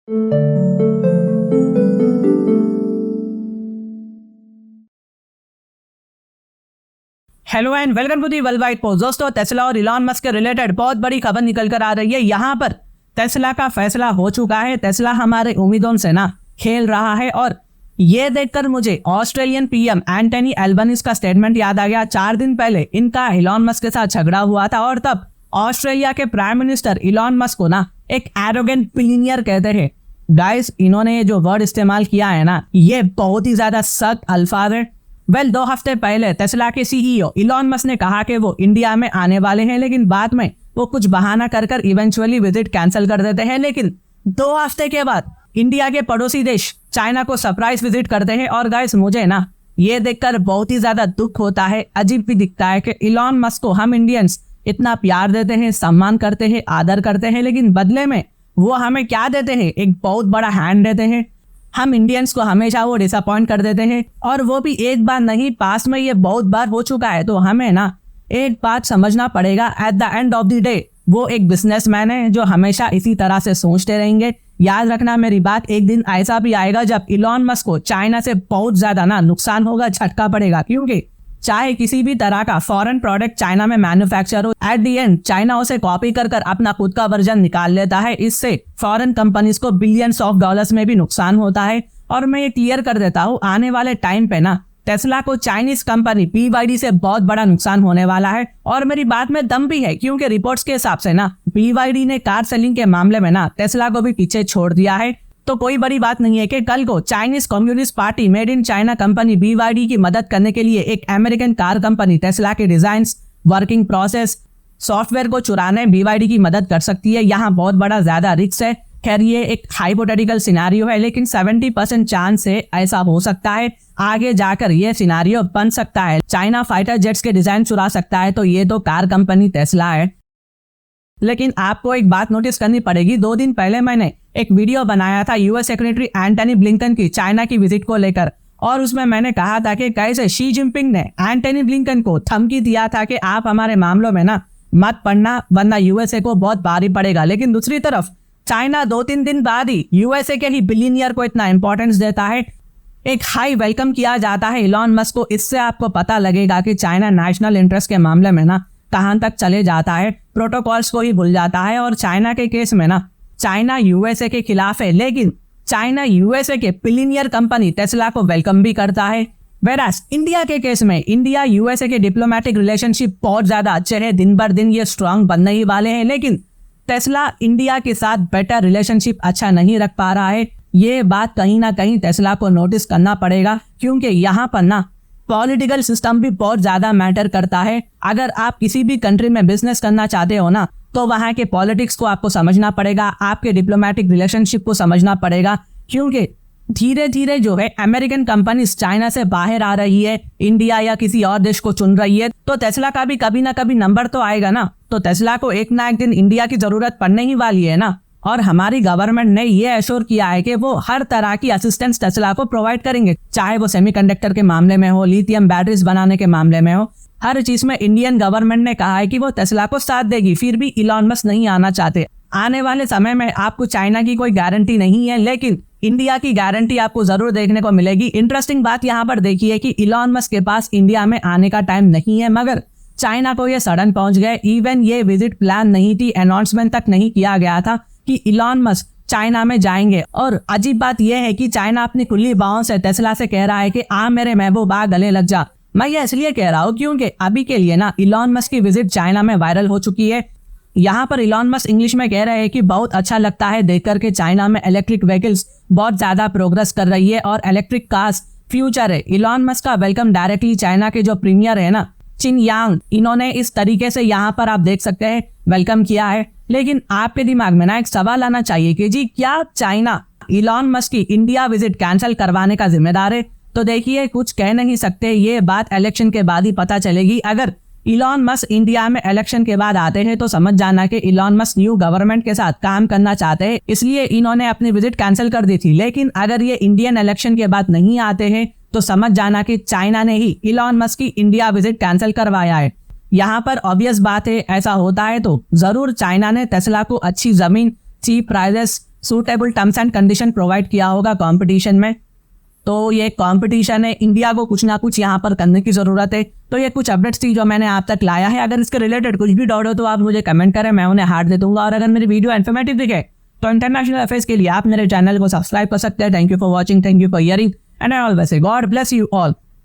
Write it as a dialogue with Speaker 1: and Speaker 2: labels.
Speaker 1: Hello and welcome to the world wide post. दोस्तों, Tesla और Elon Musk के related बहुत बड़ी खबर निकल कर आ रही है। यहाँ पर टेस्ला का फैसला हो चुका है। टेस्ला हमारे उम्मीदों से ना खेल रहा है और ये देखकर मुझे ऑस्ट्रेलियन पीएम एंटनी एल्बनीज का स्टेटमेंट याद आ गया। 4 दिन पहले इनका इलॉन मस्क के साथ झगड़ा हुआ था और तब ऑस्ट्रेलिया के प्राइम मिनिस्टर इलॉन मस्क को ना एक एरोगेंट बिलियनियर कहते हैं। गाइस, इन्होंने ये जो वर्ड इस्तेमाल किया है ना, ये बहुत ही ज्यादा सख्त अल्फाज है। 2 हफ्ते पहले टेस्ला के सीईओ इलॉन मस्क ने कहा कि वो इंडिया में आने वाले हैं, लेकिन बाद में वो कुछ बहाना कर इवेंचुअली विजिट कैंसिल कर देते हैं। लेकिन 2 हफ्ते के बाद इंडिया के पड़ोसी देश चाइना को सरप्राइज विजिट करते हैं। और गाइस, मुझे ना ये देखकर बहुत ही ज्यादा दुख होता है, अजीब भी दिखता है कि इलॉन मस्क को हम इंडियंस इतना प्यार देते हैं, सम्मान करते हैं, आदर करते हैं, लेकिन बदले में वो हमें क्या देते हैं? एक बहुत बड़ा हैंड देते हैं। हम इंडियंस को हमेशा वो डिसअपॉइंट कर देते हैं, और वो भी एक बार नहीं, पास में ये बहुत बार हो चुका है। तो हमें ना एक बात समझना पड़ेगा, at the end of the day वो एक बिजनेसमैन है जो हमेशा इसी तरह से सोचते रहेंगे। याद रखना मेरी बात, एक दिन ऐसा भी आएगा जब इलॉन मस्क को चाइना से बहुत ज्यादा ना नुकसान होगा, झटका पड़ेगा। क्योंकि चाहे किसी भी तरह का फॉरेन प्रोडक्ट चाइना में मैन्युफैक्चर हो, एट दी एंड चाइना उसे कॉपी कर अपना खुद का वर्जन निकाल लेता है। इससे फॉरेन कंपनीज को बिलियंस ऑफ डॉलर्स में भी नुकसान होता है। और मैं ये क्लियर कर देता हूँ, आने वाले टाइम पे ना टेस्ला को चाइनीज कंपनी BYD से बहुत बड़ा नुकसान होने वाला है। और मेरी बात में दम भी है, क्योंकि रिपोर्ट्स के हिसाब से ना BYD ने कार सेलिंग के मामले में ना टेस्ला को भी पीछे छोड़ दिया है। तो कोई बड़ी बात नहीं है कि कल को Chinese communist party made in China company BYD की मदद करने के लिए एक अमेरिकन कार कंपनी टेस्ला के डिजाइन, वर्किंग प्रोसेस, सॉफ्टवेयर को चुराने BYD की मदद कर सकती है। यहाँ बहुत बड़ा ज्यादा रिस्क है। खैर, ये एक हाइपोथेटिकल सिनेरियो है, लेकिन 70% चांस है ऐसा हो सकता है। आगे जाकर ये सिनेरियो बन सकता है। चाइना फाइटर जेट्स के डिजाइन चुरा सकता है, तो ये तो कार कंपनी टेस्ला है। लेकिन आपको एक बात नोटिस करनी पड़ेगी। 2 दिन पहले मैंने एक वीडियो बनाया था यूएस सेक्रेटरी एंटनी ब्लिंकन की चाइना की विजिट को लेकर, और उसमें मैंने कहा था कि कैसे शी जिनपिंग ने एंटनी ब्लिंकन को धमकी दिया था कि आप हमारे मामलों में ना मत पड़ना, वरना यूएसए को बहुत भारी पड़ेगा। लेकिन दूसरी तरफ चाइना 2-3 दिन बाद ही यूएसए के ही बिलियनियर को इतना इंपॉर्टेंस देता है, एक हाई वेलकम किया जाता है इलॉन मस्क को। इससे आपको पता लगेगा कि चाइना नेशनल इंटरेस्ट के मामले में ना कहां तक चले जाता है, प्रोटोकॉल्स को ही भूल जाता है। और चाइना के केस में ना चाइना यूएसए के खिलाफ है, लेकिन चाइना यूएसए के बिलियनियर कंपनी टेस्ला को वेलकम भी करता है। वेरास इंडिया के केस में इंडिया यूएसए के डिप्लोमेटिक रिलेशनशिप बहुत ज्यादा अच्छे हैं, दिन बर दिन ये स्ट्रांग बनने ही वाले हैं। लेकिन टेस्ला इंडिया के साथ बेटर रिलेशनशिप अच्छा नहीं रख पा रहा है। ये बात कहीं ना कहीं टेस्ला को नोटिस करना पड़ेगा, क्योंकि यहाँ पर ना पॉलिटिकल सिस्टम भी बहुत ज्यादा मैटर करता है। अगर आप किसी भी कंट्री में बिजनेस करना चाहते हो ना, तो वहाँ के पॉलिटिक्स को आपको समझना पड़ेगा, आपके डिप्लोमेटिक रिलेशनशिप को समझना पड़ेगा। क्योंकि धीरे धीरे जो है अमेरिकन कंपनीज चाइना से बाहर आ रही है, इंडिया या किसी और देश को चुन रही है, तो टेस्ला का भी कभी ना कभी नंबर तो आएगा ना। तो टेस्ला को एक ना एक दिन इंडिया की जरूरत पड़ने ही वाली है ना। और हमारी गवर्नमेंट ने ये एश्योर किया है कि वो हर तरह की असिस्टेंस टेस्ला को प्रोवाइड करेंगे, चाहे वो सेमीकंडक्टर के मामले में हो, लिथियम बैटरीज बनाने के मामले में हो। हर चीज में इंडियन गवर्नमेंट ने कहा है कि वो टेस्ला को साथ देगी। फिर भी इलॉन मस्क नहीं आना चाहते। आने वाले समय में आपको चाइना की कोई गारंटी नहीं है, लेकिन इंडिया की गारंटी आपको जरूर देखने को मिलेगी। इंटरेस्टिंग बात यहाँ पर देखिए कि इलॉन मस्क के पास इंडिया में आने का टाइम नहीं है, मगर चाइना को ये सडन पहुंच गए। इवन ये विजिट प्लान नहीं थी, अनाउंसमेंट तक नहीं किया गया था कि इलॉन मस्क चाइना में जाएंगे। और अजीब बात यह है कि चाइना अपनी खुली बाहों से टेस्ला से कह रहा है कि आ मेरे महबूब आ गले लग जा। मैं ये इसलिए कह रहा हूँ क्योंकि अभी के लिए ना इलॉन मस्क की विजिट चाइना में वायरल हो चुकी है। यहाँ पर इलॉन मस्क इंग्लिश में कह रहे हैं कि बहुत अच्छा लगता है देखकर के चाइना में इलेक्ट्रिक व्हीकल्स बहुत ज्यादा प्रोग्रेस कर रही है और इलेक्ट्रिक कार्स फ्यूचर है। इलॉन मस्क का वेलकम डायरेक्टली चाइना के जो प्रीमियर है ना, चिन यांग, इन्होंने इस तरीके से यहाँ पर आप देख सकते हैं वेलकम किया है। लेकिन आपके दिमाग में ना एक सवाल आना चाहिए कि जी क्या चाइना इलॉन मस्क की इंडिया विजिट कैंसिल करवाने का जिम्मेदार है? तो देखिए, कुछ कह नहीं सकते, ये बात इलेक्शन के बाद ही पता चलेगी। अगर इलॉन मस्क इंडिया में इलेक्शन के बाद आते हैं तो समझ जाना कि इलॉन मस्क न्यू गवर्नमेंट के साथ काम करना चाहते हैं, इसलिए इन्होंने अपनी विजिट कैंसिल कर दी थी। लेकिन अगर ये इंडियन इलेक्शन के बाद नहीं आते हैं तो समझ जाना कि चाइना ने ही इलॉन मस्क की इंडिया विजिट कैंसिल करवाया है। यहाँ पर ऑब्वियस बात है, ऐसा होता है तो जरूर चाइना ने टेस्ला को अच्छी जमीन, cheap prices, suitable terms and condition provide किया होगा कंपटीशन में। तो ये कंपटीशन है, इंडिया को कुछ ना कुछ यहाँ पर करने की ज़रूरत है। तो ये कुछ अपडेट्स थी जो मैंने आप तक लाया है। अगर इसके रिलेटेड कुछ भी डाउट हो तो आप मुझे कमेंट करें, मैं उन्हें हार्ट दे दूंगा। और अगर मेरी वीडियो इन्फॉर्मेटिव दिखे तो इंटरनेशनल अफेयर्स के लिए आप मेरे चैनल को सब्सक्राइब कर सकते हैं। Thank you for watching, thank you for hearing and I always say God bless you all.